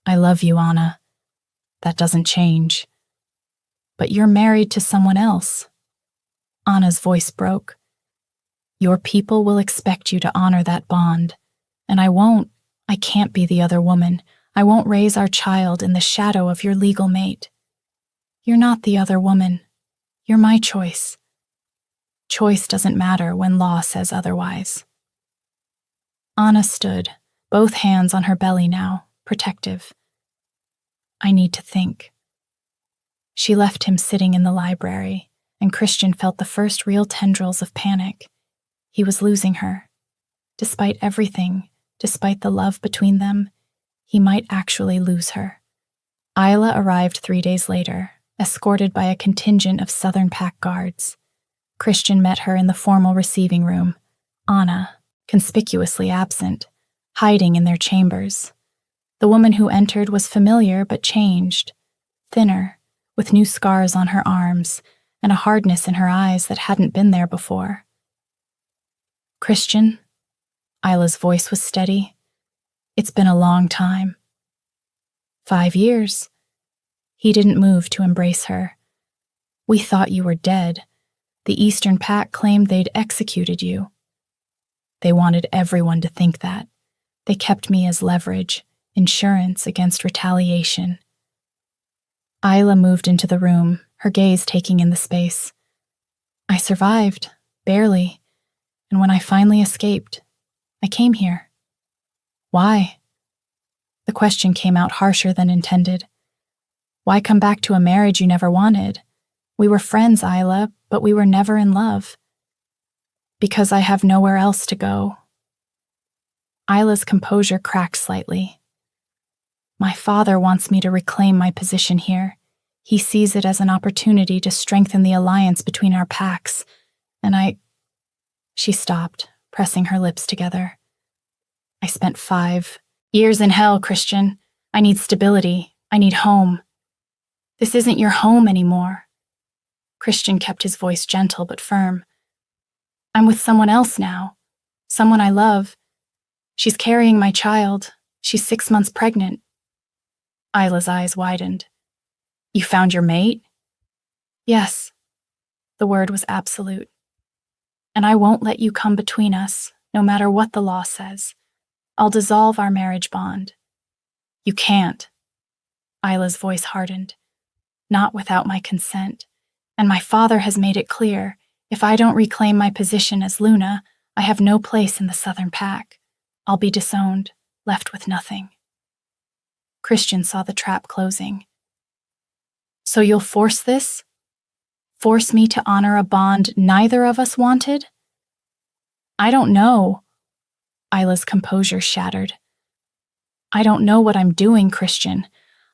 I love you, Anna. That doesn't change. But you're married to someone else." Anna's voice broke. "Your people will expect you to honor that bond, and I won't. I can't be the other woman. I won't raise our child in the shadow of your legal mate. You're not the other woman. You're my choice. Choice doesn't matter when law says otherwise." Anna stood, both hands on her belly now, protective. "I need to think." She left him sitting in the library, and Christian felt the first real tendrils of panic. He was losing her. Despite everything, despite the love between them, he might actually lose her. Isla arrived 3 days later, escorted by a contingent of Southern Pack guards. Christian met her in the formal receiving room, Anna, conspicuously absent, hiding in their chambers. The woman who entered was familiar but changed, thinner, with new scars on her arms and a hardness in her eyes that hadn't been there before. "Christian?" Isla's voice was steady. "It's been a long time." 5 years. He didn't move to embrace her. "We thought you were dead. The Eastern Pack claimed they'd executed you." "They wanted everyone to think that. They kept me as leverage, insurance against retaliation." Isla moved into the room, her gaze taking in the space. "I survived, barely, and when I finally escaped, I came here." "Why?" The question came out harsher than intended. "Why come back to a marriage you never wanted? We were friends, Isla, but we were never in love." "Because I have nowhere else to go." Isla's composure cracked slightly. "My father wants me to reclaim my position here. He sees it as an opportunity to strengthen the alliance between our packs, and She stopped, pressing her lips together. "I spent 5 years in hell, Christian. I need stability. I need home. This isn't your home anymore." Christian kept his voice gentle but firm. "I'm with someone else now. Someone I love. She's carrying my child. She's 6 months pregnant." Isla's eyes widened. "You found your mate?" "Yes." The word was absolute. "And I won't let you come between us, no matter what the law says. I'll dissolve our marriage bond." "You can't." Isla's voice hardened. "Not without my consent. And my father has made it clear, if I don't reclaim my position as Luna, I have no place in the Southern Pack. I'll be disowned, left with nothing." Christian saw the trap closing. "So you'll force this? Force me to honor a bond neither of us wanted?" "I don't know." Isla's composure shattered. "I don't know what I'm doing, Christian.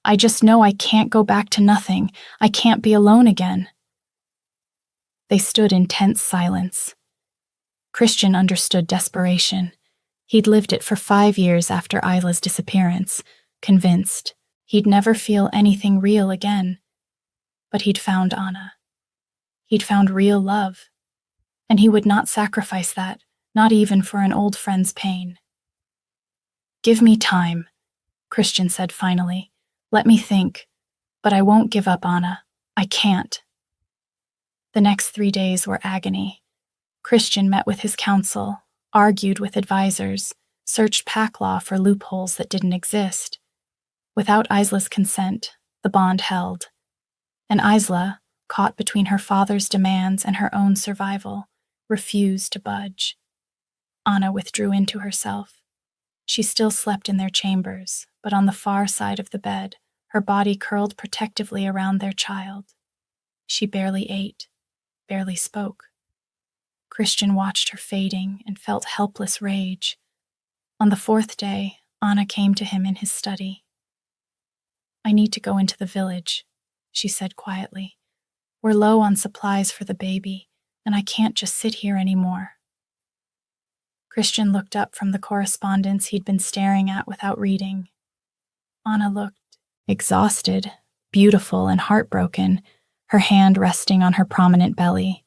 I just know I can't go back to nothing. I can't be alone again." They stood in tense silence. Christian understood desperation. He'd lived it for 5 years after Isla's disappearance, convinced he'd never feel anything real again. But he'd found Anna. He'd found real love. And he would not sacrifice that, not even for an old friend's pain. "Give me time," Christian said finally. "Let me think. But I won't give up, Anna. I can't. The next 3 days were agony. Christian met with his counsel, argued with advisors, searched pack law for loopholes that didn't exist. Without Isla's consent, the bond held. And Isla, caught between her father's demands and her own survival, refused to budge. Anna withdrew into herself. She still slept in their chambers, but on the far side of the bed, her body curled protectively around their child. She barely ate, barely spoke. Christian watched her fading and felt helpless rage. On the 4th day, Anna came to him in his study. "I need to go into the village," she said quietly. "We're low on supplies for the baby, and I can't just sit here anymore." Christian looked up from the correspondence he'd been staring at without reading. Anna looked exhausted, beautiful, and heartbroken, her hand resting on her prominent belly.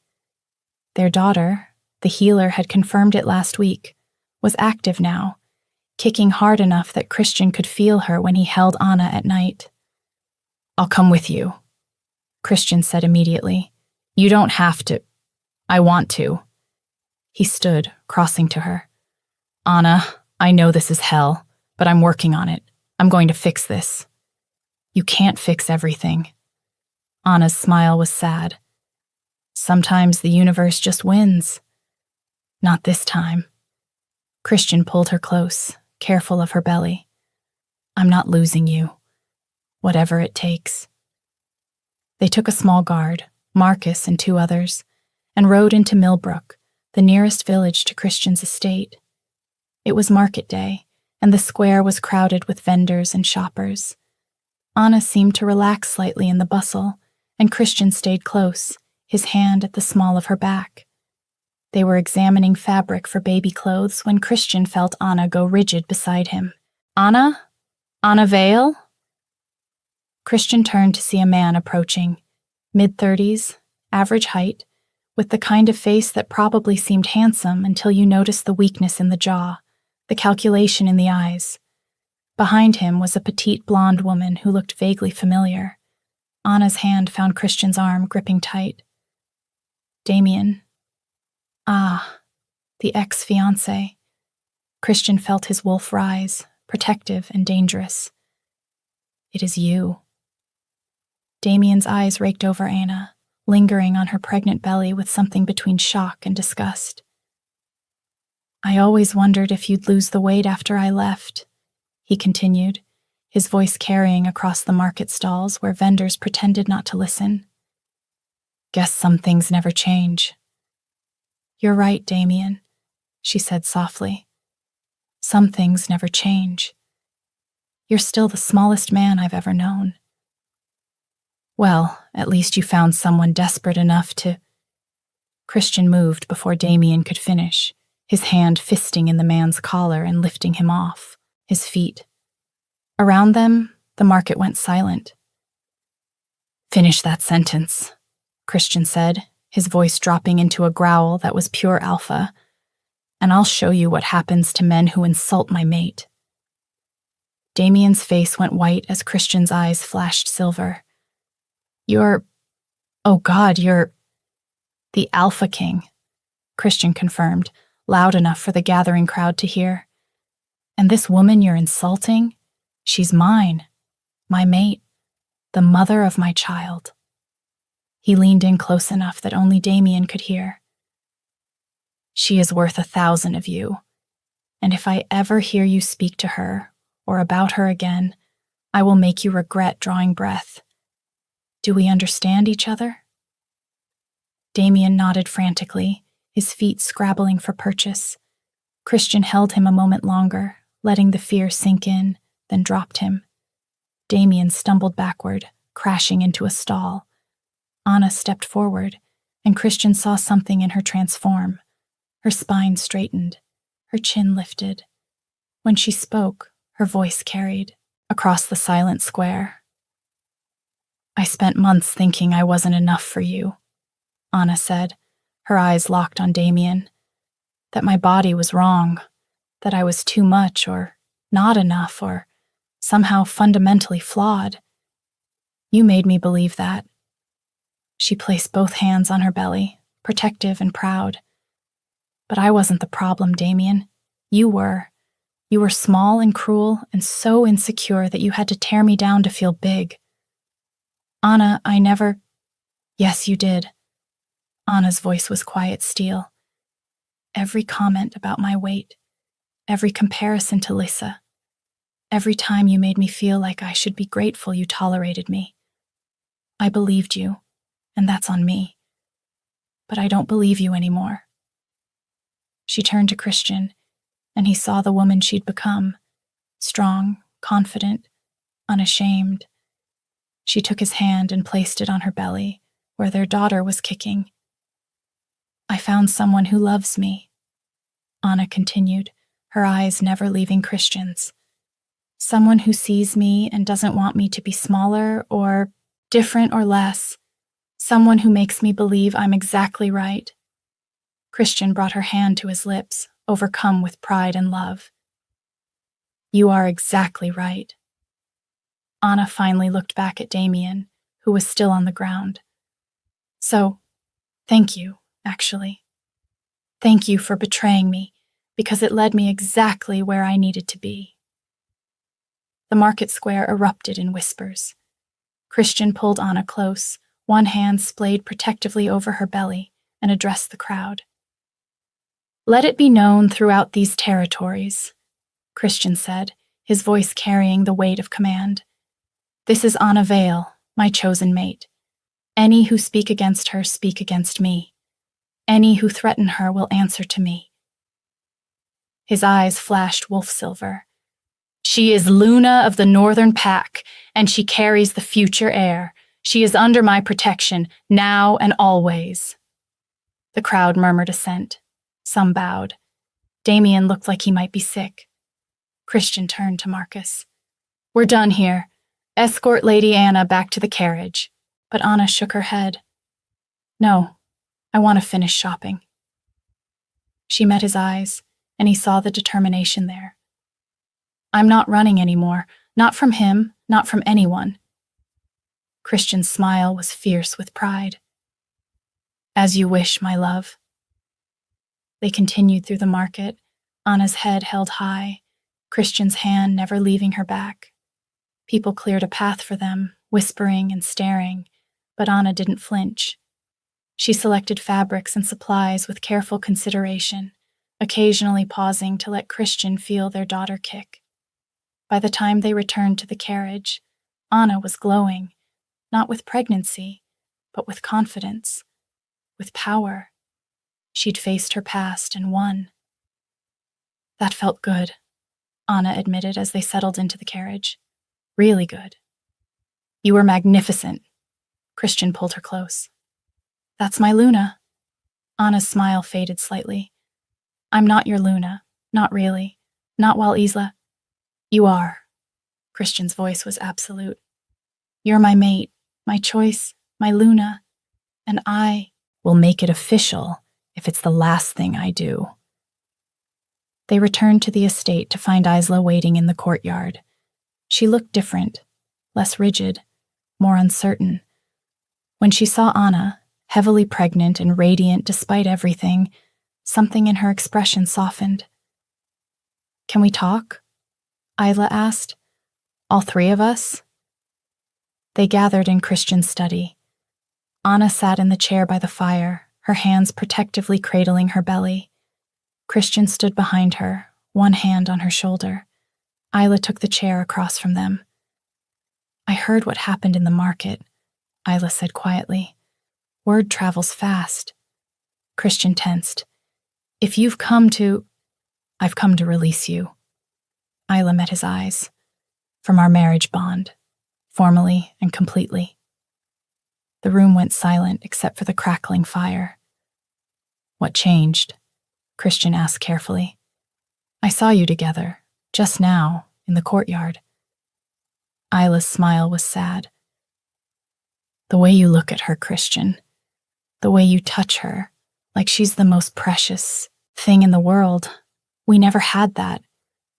Their daughter, the healer had confirmed it last week, was active now, kicking hard enough that Christian could feel her when he held Anna at night. "I'll come with you," Christian said immediately. "You don't have to. I want to." He stood, crossing to her. "Anna, I know this is hell, but I'm working on it. I'm going to fix this." "You can't fix everything." Anna's smile was sad. "Sometimes the universe just wins." "Not this time." Christian pulled her close, careful of her belly. "I'm not losing you. Whatever it takes." They took a small guard, Marcus and 2 others, and rode into Millbrook, the nearest village to Christian's estate. It was market day, and the square was crowded with vendors and shoppers. Anna seemed to relax slightly in the bustle, and Christian stayed close, his hand at the small of her back. They were examining fabric for baby clothes when Christian felt Anna go rigid beside him. "Anna? Anna Vale?" Christian turned to see a man approaching, mid-30s, average height, with the kind of face that probably seemed handsome until you noticed the weakness in the jaw, the calculation in the eyes. Behind him was a petite blonde woman who looked vaguely familiar. Anna's hand found Christian's arm gripping tight. "Damien." Ah, the ex-fiancé. Christian felt his wolf rise, protective and dangerous. "It is you." Damien's eyes raked over Anna, lingering on her pregnant belly with something between shock and disgust. "I always wondered if you'd lose the weight after I left," he continued, his voice carrying across the market stalls where vendors pretended not to listen. "Guess some things never change." "You're right, Damien," she said softly. "Some things never change. You're still the smallest man I've ever known." "Well, at least you found someone desperate enough to—" Christian moved before Damien could finish, his hand fisting in the man's collar and lifting him off, his feet. Around them, the market went silent. "Finish that sentence," Christian said, his voice dropping into a growl that was pure alpha, "and I'll show you what happens to men who insult my mate." Damien's face went white as Christian's eyes flashed silver. Oh God, you're the Alpha King," Christian confirmed, loud enough for the gathering crowd to hear. "And this woman you're insulting, she's mine, my mate, the mother of my child." He leaned in close enough that only Damien could hear. "She is worth 1,000 of you, and if I ever hear you speak to her or about her again, I will make you regret drawing breath. Do we understand each other?" Damien nodded frantically, his feet scrabbling for purchase. Christian held him a moment longer, letting the fear sink in, then dropped him. Damien stumbled backward, crashing into a stall. Anna stepped forward, and Christian saw something in her transform. Her spine straightened, her chin lifted. When she spoke, her voice carried across the silent square. "I spent months thinking I wasn't enough for you," Anna said, her eyes locked on Damien. "That my body was wrong, that I was too much or not enough or somehow fundamentally flawed. You made me believe that. She placed both hands on her belly, protective and proud. But I wasn't the problem, Damien. You were. You were small and cruel and so insecure that you had to tear me down to feel big. Anna, I never— Yes, you did. Anna's voice was quiet steel. Every comment about my weight, every comparison to Lisa, every time you made me feel like I should be grateful you tolerated me. I believed you, and that's on me. But I don't believe you anymore. She turned to Christian, and he saw the woman she'd become, strong, confident, unashamed. She took his hand and placed it on her belly, where their daughter was kicking. I found someone who loves me, Anna continued, her eyes never leaving Christian's. Someone who sees me and doesn't want me to be smaller or different or less. Someone who makes me believe I'm exactly right. Christian brought her hand to his lips, overcome with pride and love. You are exactly right. Anna finally looked back at Damien, who was still on the ground. So, thank you, actually. Thank you for betraying me, because it led me exactly where I needed to be. The market square erupted in whispers. Christian pulled Anna close, one hand splayed protectively over her belly, and addressed the crowd. Let it be known throughout these territories, Christian said, his voice carrying the weight of command. This is Anna Vale, my chosen mate. Any who speak against her speak against me. Any who threaten her will answer to me. His eyes flashed wolf silver. She is Luna of the Northern Pack, and she carries the future heir. She is under my protection, now and always. The crowd murmured assent. Some bowed. Damien looked like he might be sick. Christian turned to Marcus. We're done here. Escort Lady Anna back to the carriage. But Anna shook her head. No, I want to finish shopping. She met his eyes, and he saw the determination there. I'm not running anymore, not from him, not from anyone. Christian's smile was fierce with pride. As you wish, my love. They continued through the market, Anna's head held high, Christian's hand never leaving her back. People cleared a path for them, whispering and staring, but Anna didn't flinch. She selected fabrics and supplies with careful consideration, occasionally pausing to let Christian feel their daughter kick. By the time they returned to the carriage, Anna was glowing, not with pregnancy, but with confidence, with power. She'd faced her past and won. That felt good, Anna admitted as they settled into the carriage. Really good. You were magnificent. Christian pulled her close. That's my Luna. Anna's smile faded slightly. I'm not your Luna, not really, not while Isla. You are. Christian's voice was absolute. You're my mate, my choice, my Luna, and I will make it official if it's the last thing I do. They returned to the estate to find Isla waiting in the courtyard. She looked different, less rigid, more uncertain. When she saw Anna, heavily pregnant and radiant despite everything, something in her expression softened. Can we talk? Isla asked. All three of us? They gathered in Christian's study. Anna sat in the chair by the fire, her hands protectively cradling her belly. Christian stood behind her, one hand on her shoulder. Isla took the chair across from them. I heard what happened in the market, Isla said quietly. Word travels fast. Christian tensed. If you've come to— I've come to release you. Isla met his eyes. From our marriage bond, formally and completely. The room went silent except for the crackling fire. What changed? Christian asked carefully. I saw you together, just now, in the courtyard. Isla's smile was sad. The way you look at her, Christian. The way you touch her, like she's the most precious thing in the world. We never had that.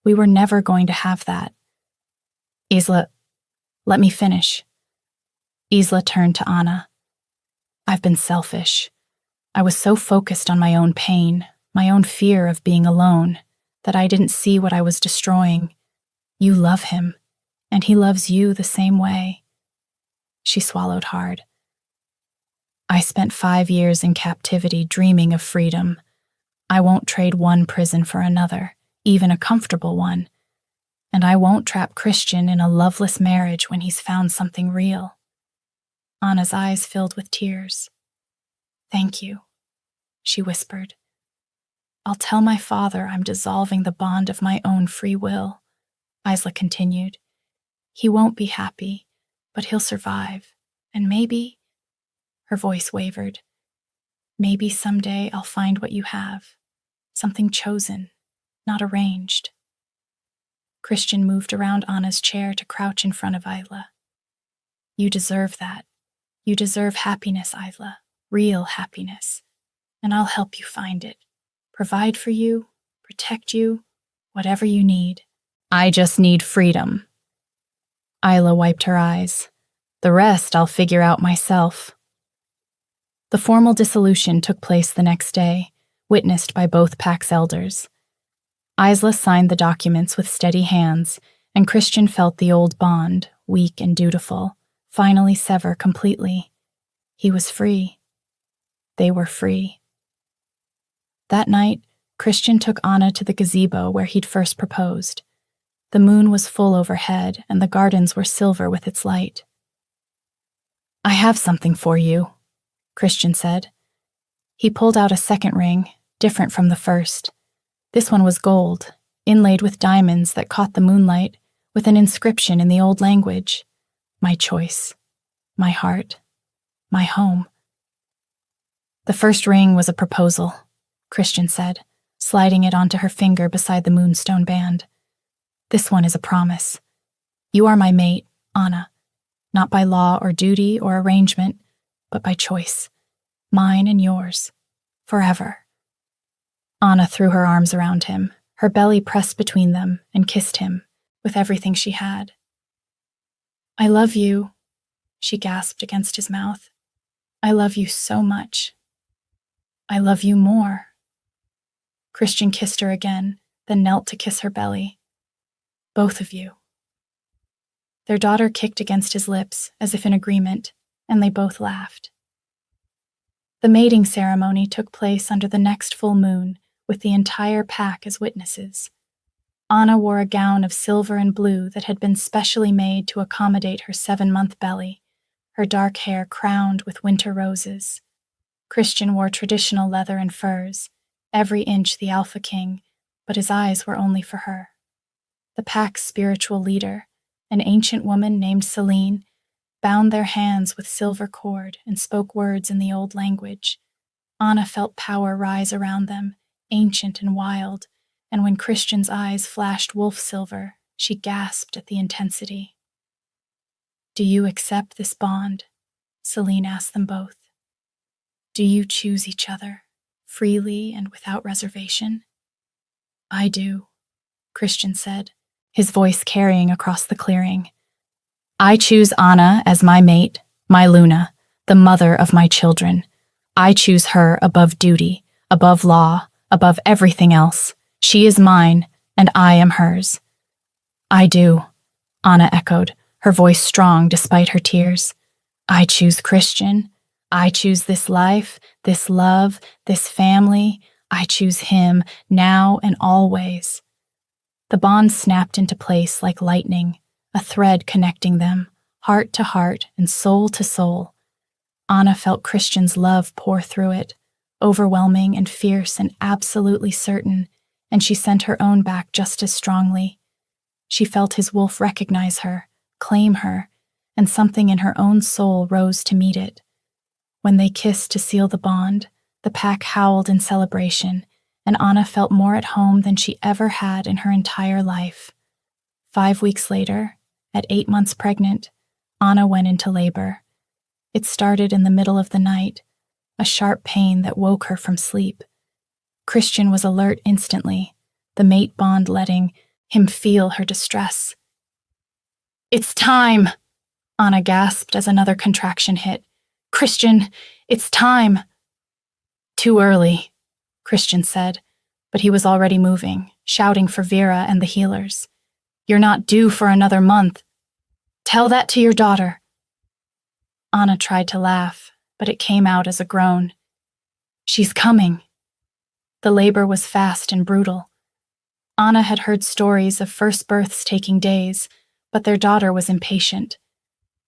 We were never going to have that. Isla, let me finish. Isla turned to Anna. I've been selfish. I was so focused on my own pain, my own fear of being alone, that I didn't see what I was destroying. You love him, and he loves you the same way. She swallowed hard. I spent 5 years in captivity dreaming of freedom. I won't trade one prison for another, even a comfortable one. And I won't trap Christian in a loveless marriage when he's found something real. Anna's eyes filled with tears. Thank you, she whispered. I'll tell my father I'm dissolving the bond of my own free will, Isla continued. He won't be happy, but he'll survive, and maybe, her voice wavered, maybe someday I'll find what you have, something chosen, not arranged. Christian moved around Anna's chair to crouch in front of Isla. You deserve that. You deserve happiness, Isla, real happiness, and I'll help you find it. Provide for you, protect you, whatever you need. I just need freedom. Isla wiped her eyes. The rest I'll figure out myself. The formal dissolution took place the next day, witnessed by both Pax elders. Isla signed the documents with steady hands, and Christian felt the old bond, weak and dutiful, finally sever completely. He was free. They were free. That night, Christian took Anna to the gazebo where he'd first proposed. The moon was full overhead, and the gardens were silver with its light. I have something for you, Christian said. He pulled out a second ring, different from the first. This one was gold, inlaid with diamonds that caught the moonlight, with an inscription in the old language. My choice, my heart, my home. The first ring was a proposal, Christian said, sliding it onto her finger beside the moonstone band. This one is a promise. You are my mate, Anna, not by law or duty or arrangement, but by choice. Mine and yours, forever. Anna threw her arms around him, her belly pressed between them, and kissed him, with everything she had. I love you, she gasped against his mouth. I love you so much. I love you more. Christian kissed her again, then knelt to kiss her belly. Both of you. Their daughter kicked against his lips, as if in agreement, and they both laughed. The mating ceremony took place under the next full moon, with the entire pack as witnesses. Anna wore a gown of silver and blue that had been specially made to accommodate her 7-month belly, her dark hair crowned with winter roses. Christian wore traditional leather and furs, every inch the Alpha King, but his eyes were only for her. The pack's spiritual leader, an ancient woman named Celine, bound their hands with silver cord and spoke words in the old language. Anna felt power rise around them, ancient and wild, and when Christian's eyes flashed wolf silver, she gasped at the intensity. Do you accept this bond? Celine asked them both. Do you choose each other, freely and without reservation? I do, Christian said, his voice carrying across the clearing. I choose Anna as my mate, my Luna, the mother of my children. I choose her above duty, above law, above everything else. She is mine, and I am hers. I do, Anna echoed, her voice strong despite her tears. I choose Christian. I choose this life, this love, this family. I choose him, now and always. The bond snapped into place like lightning, a thread connecting them, heart to heart and soul to soul. Anna felt Christian's love pour through it, overwhelming and fierce and absolutely certain, and she sent her own back just as strongly. She felt his wolf recognize her, claim her, and something in her own soul rose to meet it. When they kissed to seal the bond, the pack howled in celebration, and Anna felt more at home than she ever had in her entire life. 5 weeks later, at 8 months pregnant, Anna went into labor. It started in the middle of the night, a sharp pain that woke her from sleep. Christian was alert instantly, the mate bond letting him feel her distress. It's time, Anna gasped as another contraction hit. Christian, it's time. Too early, Christian said, but he was already moving, shouting for Vera and the healers. You're not due for another month. Tell that to your daughter. Anna tried to laugh, but it came out as a groan. She's coming. The labor was fast and brutal. Anna had heard stories of first births taking days, but their daughter was impatient.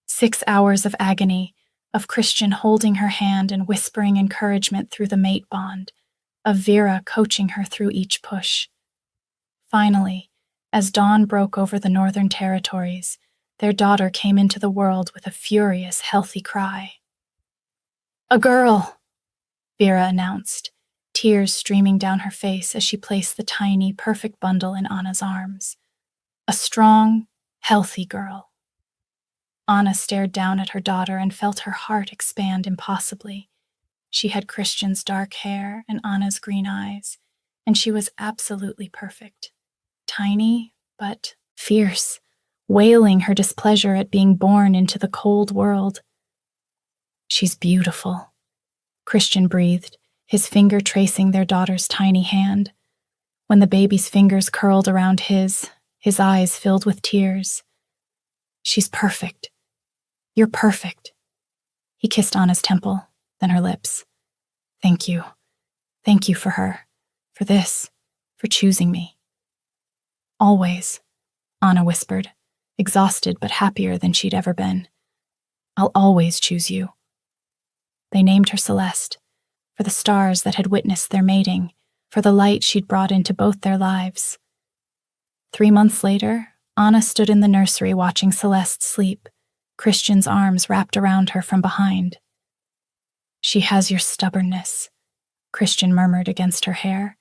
6 hours of agony, of Christian holding her hand and whispering encouragement through the mate bond, of Vera coaching her through each push. Finally, as dawn broke over the northern territories, their daughter came into the world with a furious, healthy cry. A girl, Vera announced, tears streaming down her face as she placed the tiny, perfect bundle in Anna's arms. A strong, healthy girl. Anna stared down at her daughter and felt her heart expand impossibly. She had Christian's dark hair and Anna's green eyes, and she was absolutely perfect. Tiny, but fierce, wailing her displeasure at being born into the cold world. She's beautiful, Christian breathed, his finger tracing their daughter's tiny hand. When the baby's fingers curled around his eyes filled with tears. She's perfect. You're perfect. He kissed Anna's temple, then her lips. Thank you. Thank you for her, for this, for choosing me. Always, Anna whispered, exhausted but happier than she'd ever been. I'll always choose you. They named her Celeste, for the stars that had witnessed their mating, for the light she'd brought into both their lives. 3 months later, Anna stood in the nursery watching Celeste sleep, Christian's arms wrapped around her from behind. She has your stubbornness, Christian murmured against her hair.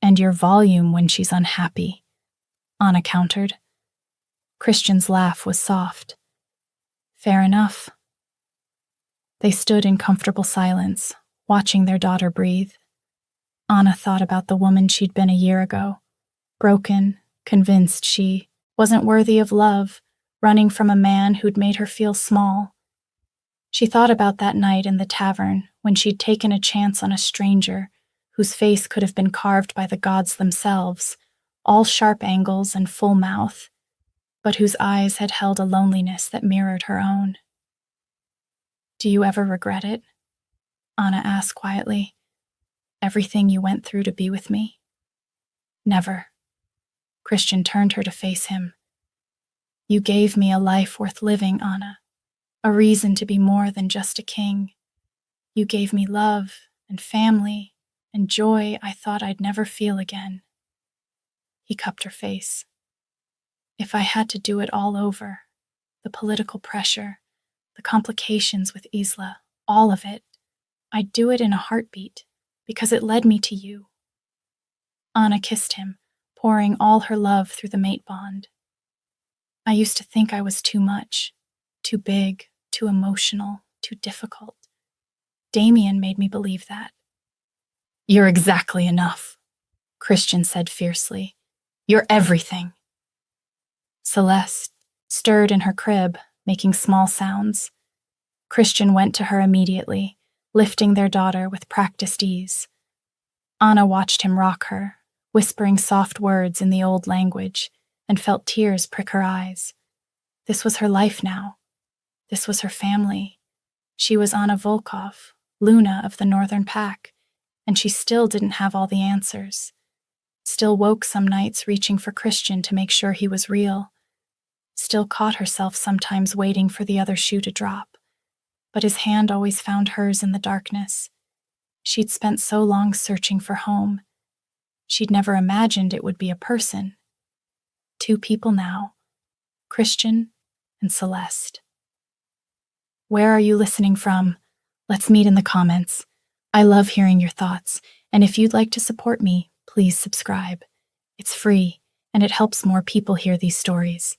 And your volume when she's unhappy, Anna countered. Christian's laugh was soft. Fair enough. They stood in comfortable silence, watching their daughter breathe. Anna thought about the woman she'd been a year ago, broken, convinced she wasn't worthy of love, running from a man who'd made her feel small. She thought about that night in the tavern when she'd taken a chance on a stranger whose face could have been carved by the gods themselves, all sharp angles and full mouth, but whose eyes had held a loneliness that mirrored her own. Do you ever regret it? Anna asked quietly. Everything you went through to be with me? Never. Christian turned her to face him. You gave me a life worth living, Anna, a reason to be more than just a king. You gave me love and family and joy I thought I'd never feel again. He cupped her face. If I had to do it all over, the political pressure, the complications with Isla, all of it, I'd do it in a heartbeat, because it led me to you. Anna kissed him, pouring all her love through the mate bond. I used to think I was too much, too big, too emotional, too difficult. Damien made me believe that. You're exactly enough, Christian said fiercely. You're everything. Celeste stirred in her crib, making small sounds. Christian went to her immediately, lifting their daughter with practiced ease. Anna watched him rock her, whispering soft words in the old language, and felt tears prick her eyes. This was her life now. This was her family. She was Anna Volkov, Luna of the Northern Pack, and she still didn't have all the answers. Still woke some nights reaching for Christian to make sure he was real. Still caught herself sometimes waiting for the other shoe to drop. But his hand always found hers in the darkness. She'd spent so long searching for home. She'd never imagined it would be a person. 2 people now, Christian and Celeste. Where are you listening from? Let's meet in the comments. I love hearing your thoughts, and if you'd like to support me, please subscribe. It's free, and it helps more people hear these stories.